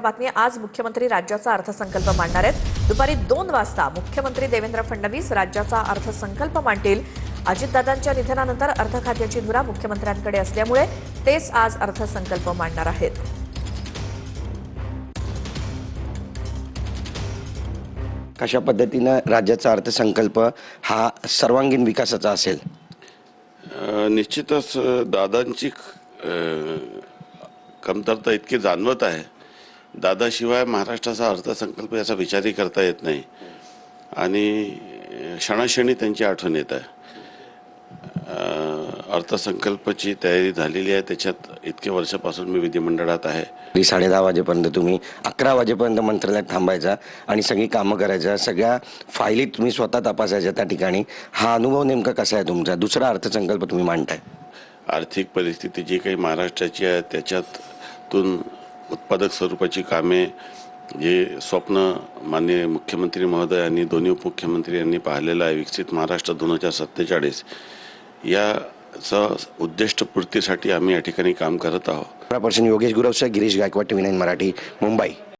बातमी आज मुख्यमंत्री राज्याचा अर्थसंकल्प मांडणार आहेत। दुपारी 2 वाजता मुख्यमंत्री देवेंद्र फडणवीस राज्याचा अर्थसंकल्प मांडतील। अजितदादांच्या निधनानंतर अर्थ खात्याची धुरा मुख्यमंत्र्यांकडे असल्यामुळे तेच आज अर्थसंकल्प मांडणार आहेत। कशा पद्धतीने राज्याचा अर्थसंकल्प हा सर्वांगीण विकासाचा असेल? निश्चितच दादांची कमतरता इतकी जाणवत आहे। दादाशिवाय महाराष्ट्राचा अर्थसंकल्प याचा विचारही करता येत नाही आणि क्षणाक्षणी त्यांची आठवण येत आहे। अर्थसंकल्पाची तयारी झालेली आहे। त्याच्यात इतके वर्षापासून मी विधिमंडळात आहे। 10:30 वाजेपर्यंत तुम्ही 11 वाजेपर्यंत मंत्रालयात थांबायचा आणि सगळी कामं करायच्या, सगळ्या फायली तुम्ही स्वतः तपासायच्या त्या ठिकाणी। हा अनुभव नेमका कसा आहे तुमचा? दुसरा अर्थसंकल्प तुम्ही मांडताय। आर्थिक परिस्थिती जी काही महाराष्ट्राची आहे त्याच्यातून उत्पादक स्वरूपाची कामे जे स्वप्न माननीय मुख्यमंत्री महोदय आणि दोन्ही उपमुख्यमंत्री यांनी पाहिलेलं आहे, विकसित महाराष्ट्र 2047 याचा उद्दिष्टपूर्तीसाठी आम्ही या ठिकाणी काम करत आहोत। पर्सन योगेश गुरवसह गिरीश गायकवाड, TV9 मराठी, मुंबई।